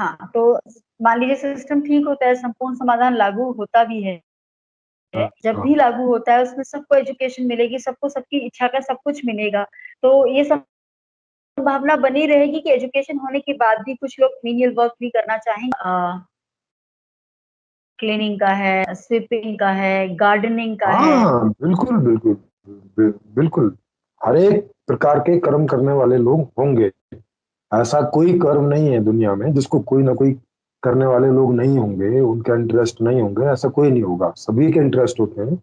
हाँ, तो मान लीजिए सिस्टम ठीक होता है, संपूर्ण समाधान लागू होता भी है, जब भी हाँ लागू होता है उसमें सबको एजुकेशन मिलेगी, सबको सबकी इच्छा का सब कुछ मिलेगा, तो ये संभावना बनी रहेगी कि एजुकेशन होने के बाद भी कुछ लोग मेनियल वर्क भी करना चाहेंगे। क्लीनिंग का है, स्वीपिंग का है, गार्डनिंग का है। हाँ, बिल्कुल बिल्कुल बिल्कुल, हर एक प्रकार के कर्म करने वाले लोग होंगे। ऐसा कोई कर्म नहीं है दुनिया में जिसको कोई ना कोई करने वाले लोग नहीं होंगे, उनका इंटरेस्ट नहीं होंगे, ऐसा कोई नहीं होगा, सभी के इंटरेस्ट होते हैं।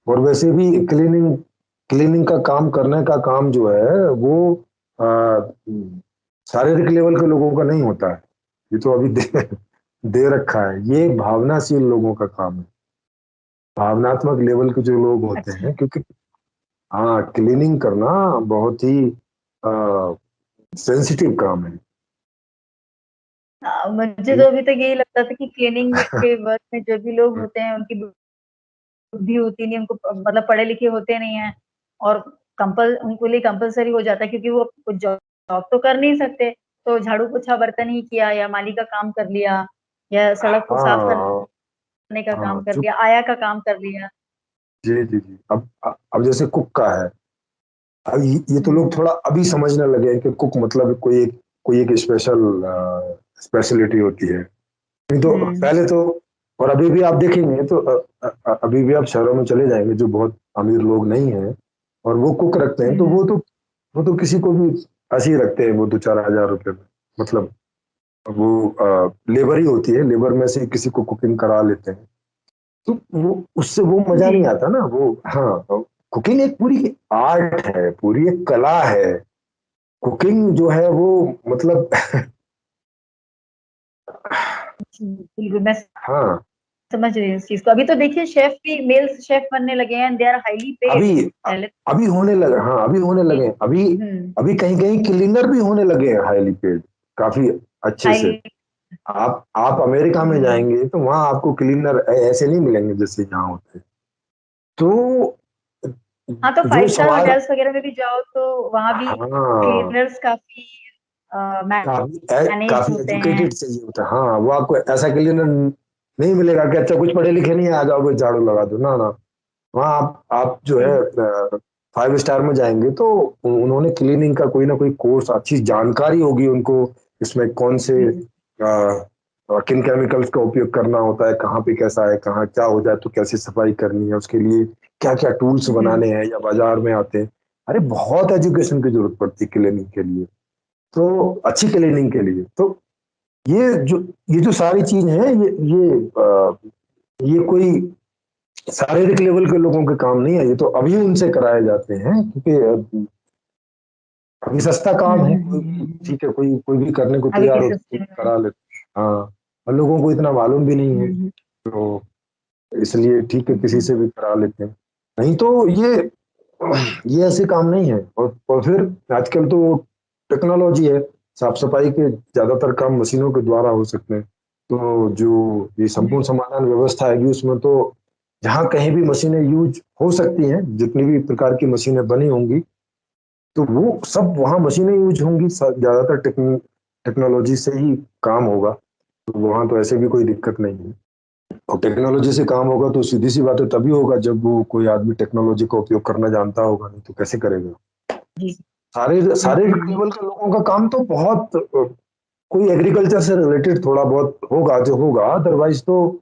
और वैसे भी क्लीनिंग क्लीनिंग का काम करने का काम जो है वो आ, शारीरिक लेवल के लोगों का नहीं होता है। ये तो अभी दे रखा है, ये भावनाशील लोगों का काम है, भावनात्मक लेवल के जो लोग होते अच्छा। हैं, क्योंकि हाँ, क्लीनिंग करना बहुत ही सेंसिटिव काम है। मुझे तो अभी तक यही लगता था कि क्लीनिंग के वर्क में जो भी लोग होते हैं उनकी बुद्धि होती नहीं, उनको मतलब पढ़े लिखे होते नहीं है, और उनको लिए कंपलसरी हो जाता है, क्योंकि वो कुछ जॉब तो कर नहीं सकते, तो झाड़ू पोछा बर्तन ही किया, या माली का काम कर लिया, या सड़क को साफ हाँ करने का हाँ, काम कर जो लिया, आया का काम कर लिया। जी जी जी, अब जैसे कुक का है, अब ये तो लोग हम्म। थोड़ा अभी समझने लगे हैं कि कुक मतलब कोई एक स्पेशल स्पेशलिटी होती है। नहीं तो हम्म। पहले तो, और अभी भी आप देखेंगे तो अभी भी आप शहरों में चले जाएंगे जो बहुत अमीर लोग नहीं हैं और वो कुक रखते हैं, तो हम्म। वो तो किसी को भी ऐसे ही रखते हैं, वो तो 4,000 रुपए में, मतलब वो लेबर ही होती है, लेबर में से किसी को कुकिंग करा लेते हैं। तो वो उससे वो मजा जी। नहीं आता ना वो। हाँ, कुकिंग एक पूरी आर्ट है, पूरी एक कला है। कुकिंग जो है वो मतलब बिल्कुल, मैं हाँ, समझ रही हूँ इस चीज को। अभी तो देखिए शेफ भी मेल शेफ बनने लगे हैं, दे आर हाईली पेड। अभी पहले अभी होने लगे, हाँ अभी होने तो लगे, अभी हम्म। अभी कहीं कहीं क्लीनर भी होने लगे हैं हाईली पेड, काफी अच्छे से। हाईली। आप अमेरिका में हम्म। जाएंगे तो वहां आपको क्लीनर ऐसे नहीं मिलेंगे जैसे यहाँ होते हैं। तो हाँ, तो जो 5 स्टार सवाल, होटल्स वगैरह में भी जाओ तो वहां भी हाँ, क्लीनर्स काफी मैनेज्ड काफी होते हैं। एजुकेटेड चाहिए होता है। हाँ, वो आपको ऐसा क्लीनर नहीं मिलेगा कि अच्छा कुछ पढ़े लिखे नहीं है, आ जाओ बस झाड़ू लगा दो, ना ना। वहाँ आप जो जी। है 5 स्टार में जाएंगे तो उन्होंने क्लीनिंग का कोई ना कोई कोर्स, अच्छी जानकारी होगी उनको, इसमें कौन से हम्म। किन केमिकल्स का उपयोग करना होता है, कहाँ पे कैसा है, कहाँ क्या हो जाए तो कैसे सफाई करनी है, उसके लिए क्या क्या टूल्स हम्म। बनाने हैं या बाजार में आते हैं। अरे बहुत एजुकेशन की जरूरत पड़ती है क्लीनिंग के लिए, तो अच्छी क्लीनिंग के लिए तो ये जो ये जो सारी चीज है, ये कोई शारीरिक लेवल के लोगों के काम नहीं है, ये तो अभी उनसे कराए जाते हैं, क्योंकि अभी सस्ता काम है, कोई भी ठीक है, कोई कोई भी करने को अभी तैयार के हो तो सिस्टम में। करा लेते हैं। हाँ, और लोगों को इतना मालूम भी नहीं है, हम्म। तो इसलिए ठीक है किसी हम्म। से भी करा लेते हैं। नहीं तो ये ऐसे काम नहीं है। और फिर आजकल तो टेक्नोलॉजी है, साफ सफाई के ज्यादातर काम मशीनों के द्वारा हो सकते हैं। तो जो ये संपूर्ण जी। समाधान व्यवस्था आएगी उसमें तो जहाँ कहीं भी मशीनें यूज हो सकती हैं, जितनी भी प्रकार की मशीनें बनी होंगी, तो वो सब वहाँ मशीनें यूज होंगी, ज्यादातर टेक्नोलॉजी से ही काम होगा। तो वहाँ तो ऐसे भी कोई दिक्कत नहीं है। और टेक्नोलॉजी से काम होगा तो सीधी सी बात है तभी होगा जब वो कोई आदमी टेक्नोलॉजी का उपयोग करना जानता होगा, नहीं तो कैसे करेगा। जी। सारे सारे हम्म। लेवल के लोगों का काम तो बहुत कोई एग्रीकल्चर से रिलेटेड थोड़ा बहुत होगा जो होगा, अदरवाइज तो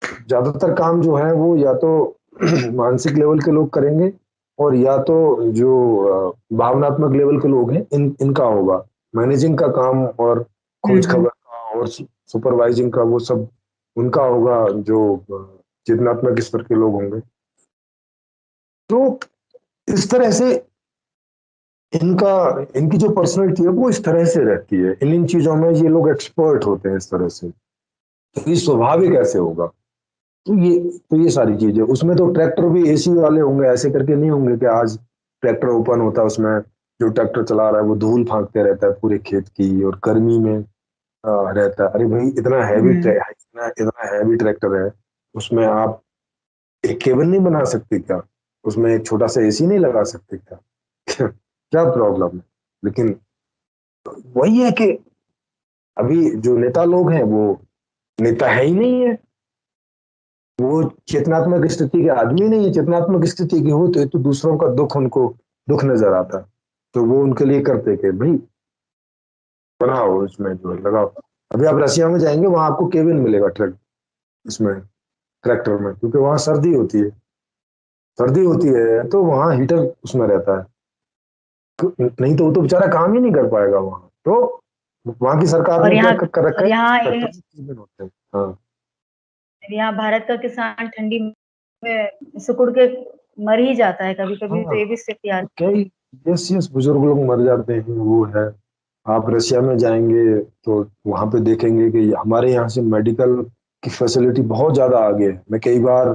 ज्यादातर काम जो है वो या तो मानसिक लेवल के लोग करेंगे, और या तो जो भावनात्मक लेवल के लोग हैं इनका होगा। मैनेजिंग का काम और खोज हम्म। खबर का और सुपरवाइजिंग का वो सब उनका होगा, जो चेतनात्मक स्तर के लोग होंगे। तो इस तरह से इनका इनकी जो पर्सनैलिटी है वो इस तरह से रहती है, इन इन चीजों में ये लोग एक्सपर्ट होते हैं इस तरह से। तो ये स्वाभाविक ऐसे होगा। तो ये सारी चीजें उसमें तो ट्रैक्टर भी एसी वाले होंगे, ऐसे करके नहीं होंगे कि आज ट्रैक्टर ओपन होता है, उसमें जो ट्रैक्टर चला रहा है वो धूल फांकते रहता है पूरे खेत की, और गर्मी में रहता है। अरे भाई, हम्म। इतना हैवी ट्रैक्टर है, उसमें आप एक केबल नहीं बना सकते क्या? उसमें एक छोटा सा एसी नहीं लगा सकते क्या? क्या प्रॉब्लम है? लेकिन वही है कि अभी जो नेता लोग हैं वो नेता है ही नहीं है, वो चेतनात्मक स्थिति के आदमी नहीं है। चेतनात्मक स्थिति के होते तो दूसरों का दुख उनको दुख नजर आता, तो वो उनके लिए करते कि भाई बनाओ इसमें जो है लगाओ। अभी आप रसिया में जाएंगे, वहां आपको केबिन मिलेगा ट्रक, इसमें ट्रैक्टर में, क्योंकि वहां सर्दी होती है, सर्दी होती है तो वहां हीटर उसमें रहता है, नहीं तो वो तो बेचारा काम ही नहीं कर पाएगा वहां। तो वहां की सरकार और ने क्या यहाँ कर रखा और है, यहाँ ट्रैक्टर में केबिन होते हैं। हाँ, यहाँ भारत का किसान ठंडी में सिकुड़ के मर ही जाता है कभी कभी, तो हाँ, ये भी स्थिति तो आती कई, यस यस, बुजुर्ग लोग मर जाते हैं, वो है। आप रशिया में जाएंगे तो वहां पे देखेंगे कि हमारे यहाँ से मेडिकल की फैसिलिटी बहुत ज्यादा आगे है। मैं कई बार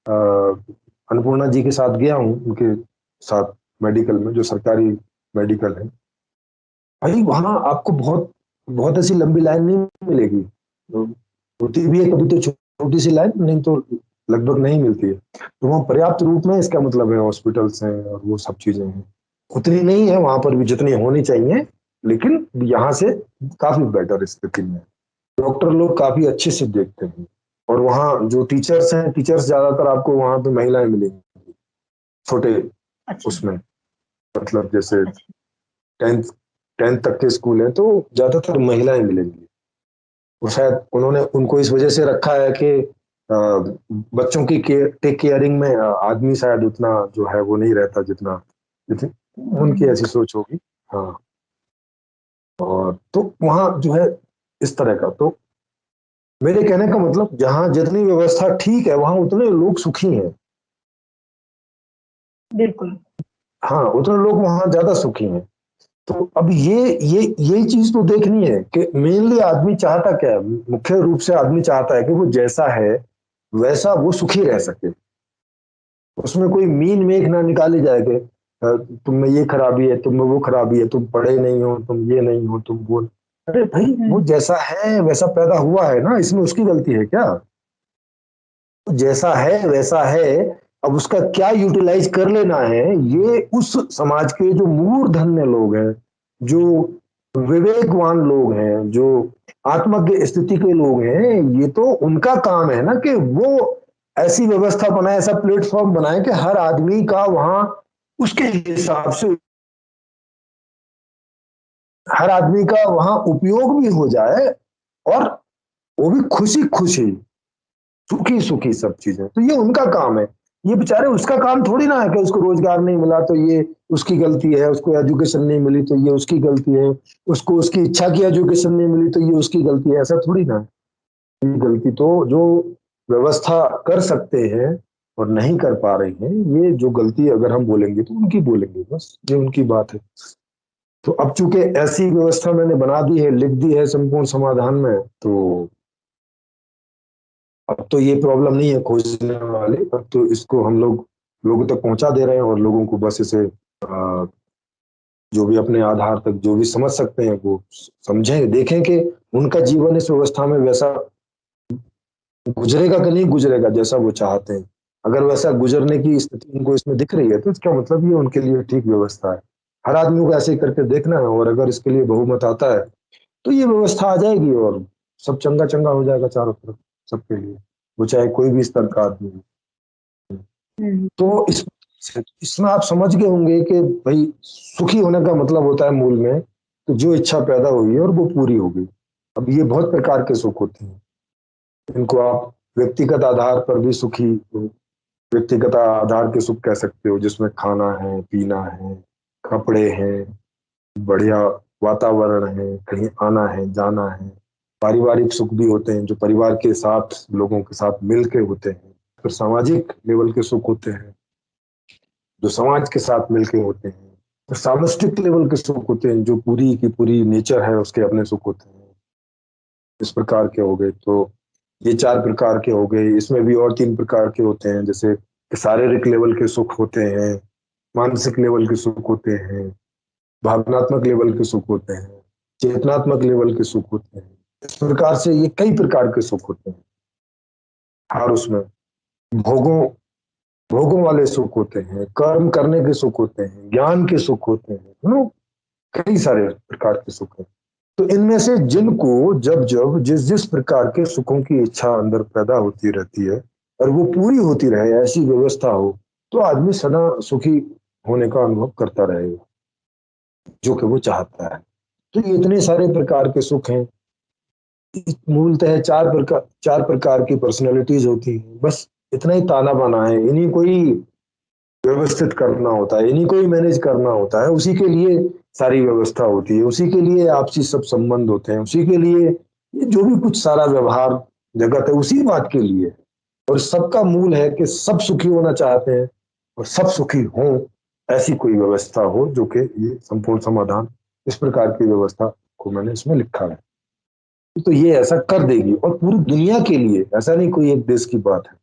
अन्नपूर्णा जी के साथ गया हूँ, उनके साथ मेडिकल में, जो सरकारी मेडिकल है। भाई वहां आपको बहुत बहुत ऐसी लंबी लाइन नहीं मिलेगी, तो होती भी है कभी तो छोटी सी लाइन, नहीं तो लगभग नहीं मिलती है। तो वहाँ पर्याप्त रूप में, इसका मतलब है हॉस्पिटल्स हैं और वो सब चीजें हैं। उतनी नहीं है वहां पर भी जितनी होनी चाहिए, लेकिन यहाँ से काफी बेटर स्थिति में है। डॉक्टर लोग काफी अच्छे से देखते हैं। और वहाँ जो टीचर्स हैं, टीचर्स ज्यादातर आपको वहां पे महिलाएं मिलेंगी, छोटे अच्छा। उसमें, मतलब जैसे अच्छा। टेंथ टेंथ तक के स्कूल हैं तो ज्यादातर महिलाएं मिलेंगी। और शायद उन्होंने उनको इस वजह से रखा है कि बच्चों की टेक केयरिंग में आदमी शायद उतना जो है वो नहीं रहता जितना, जितनी उनकी हम्म। ऐसी सोच होगी। हाँ, और तो वहाँ जो है इस तरह का, तो मेरे कहने का मतलब जहाँ जितनी व्यवस्था ठीक है वहां उतने लोग सुखी हैं। बिल्कुल। हाँ, उतने लोग वहां ज्यादा सुखी हैं। तो अब ये चीज तो देखनी है कि मेनली आदमी चाहता क्या है। मुख्य रूप से आदमी चाहता है कि वो जैसा है वैसा वो सुखी रह सके, उसमें कोई मीन मेख ना निकाली जाए कि तुम में ये खराबी है, तुम में वो खराबी है, तुम पढ़े नहीं हो, तुम ये नहीं हो, तुम वो। अरे भाई वो हम्म। जैसा है वैसा पैदा हुआ है ना, इसमें उसकी गलती है क्या? जैसा है वैसा है, अब उसका क्या यूटिलाइज कर लेना है, ये उस समाज के जो मूर्धन्य लोग हैं, जो विवेकवान लोग हैं, जो आत्मज्ञ स्थिति के लोग हैं, ये तो उनका काम है ना कि वो ऐसी व्यवस्था बनाए, ऐसा प्लेटफॉर्म बनाए कि हर आदमी का वहां उसके हिसाब से, हर आदमी का वहां उपयोग भी हो जाए, और वो भी खुशी खुशी, सुखी सुखी सब चीजें। तो ये उनका काम है। ये बेचारे, उसका काम थोड़ी ना है कि उसको रोजगार नहीं मिला तो ये उसकी गलती है, उसको एजुकेशन नहीं मिली तो ये उसकी गलती है, उसको उसकी इच्छा की एजुकेशन नहीं मिली तो ये उसकी गलती है, ऐसा थोड़ी ना है। ये गलती तो जो व्यवस्था कर सकते हैं और नहीं कर पा रहे हैं, ये जो गलती अगर हम बोलेंगे तो उनकी बोलेंगे, बस ये उनकी बात है। तो अब चूंकि ऐसी व्यवस्था मैंने बना दी है, लिख दी है संपूर्ण समाधान में, तो अब तो ये प्रॉब्लम नहीं है खोजने वाली। अब तो इसको हम लोग लोगों तक पहुंचा दे रहे हैं, और लोगों को बस इसे जो भी अपने आधार तक जो भी समझ सकते हैं वो समझें, देखें कि उनका जीवन इस व्यवस्था में वैसा गुजरेगा कि नहीं गुजरेगा जैसा वो चाहते हैं। अगर वैसा गुजरने की स्थिति उनको इसमें दिख रही है तो इसका मतलब ये उनके लिए ठीक व्यवस्था है। हर आदमी को ऐसे ही करके देखना है, और अगर इसके लिए बहुमत आता है तो ये व्यवस्था आ जाएगी और सब चंगा चंगा हो जाएगा चारों तरफ, सबके लिए, वो चाहे कोई भी स्तर का आदमी हो। हम्म। तो इसमें आप समझ गए होंगे कि भाई सुखी होने का मतलब होता है मूल में तो जो इच्छा पैदा हुई है और वो पूरी हो गई। अब ये बहुत प्रकार के सुख होते हैं, इनको आप व्यक्तिगत आधार पर भी सुखी, व्यक्तिगत आधार के सुख कह सकते हो, जिसमें खाना है, पीना है, कपड़े हैं, बढ़िया वातावरण है, कहीं आना है, जाना है। पारिवारिक सुख भी होते हैं जो परिवार के साथ, लोगों के साथ मिल के होते हैं। फिर सामाजिक लेवल के सुख होते हैं जो समाज के साथ मिलके होते हैं। तो सामष्टिक लेवल के सुख होते हैं जो पूरी की पूरी नेचर है उसके अपने सुख होते हैं। इस प्रकार के हो गए, तो ये चार प्रकार के हो गए। इसमें भी और तीन प्रकार के होते हैं, जैसे कि शारीरिक लेवल के सुख होते हैं, मानसिक लेवल के सुख होते हैं, भावनात्मक लेवल के सुख होते हैं, चेतनात्मक लेवल के सुख होते हैं। इस प्रकार से ये कई प्रकार के सुख होते हैं। और उसमें भोगों भोगों वाले सुख होते हैं, कर्म करने के सुख होते हैं, ज्ञान के सुख होते हैं, कई सारे प्रकार के सुख हैं। तो इनमें से जिनको जब जब जिस जिस प्रकार के सुखों की इच्छा अंदर पैदा होती रहती है और वो पूरी होती रहे, ऐसी व्यवस्था हो, तो आदमी सदा सुखी होने का अनुभव करता रहेगा, जो कि वो चाहता है। तो ये इतने सारे प्रकार के सुख हैं। मूलतः चार प्रकार की पर्सनैलिटीज होती है, बस इतना ही ताना बाना है, इन्हीं को ही व्यवस्थित करना होता है, इन्हीं को ही मैनेज करना होता है, उसी के लिए सारी व्यवस्था होती है, उसी के लिए आपसी सब संबंध होते हैं, उसी के लिए ये जो भी कुछ सारा व्यवहार जगत है उसी बात के लिए। और सबका मूल है कि सब सुखी होना चाहते हैं और सब सुखी हों, ऐसी कोई व्यवस्था हो, जो कि ये संपूर्ण समाधान, इस प्रकार की व्यवस्था को मैंने इसमें लिखा है। तो ये ऐसा कर देगी, और पूरी दुनिया के लिए, ऐसा नहीं कोई एक देश की बात है,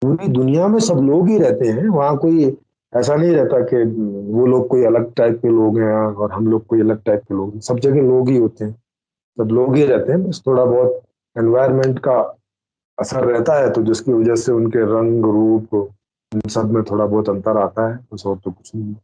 पूरी दुनिया में सब लोग ही रहते हैं, वहां कोई ऐसा नहीं रहता कि वो लोग कोई अलग टाइप के लोग हैं और हम लोग कोई अलग टाइप के लोग हैं। सब जगह लोग ही होते हैं, सब लोग ही रहते हैं, बस थोड़ा बहुत एनवायरनमेंट का असर रहता है, तो जिसकी वजह से उनके रंग रूप इन सब में थोड़ा बहुत अंतर आता है, बस और तो कुछ नहीं।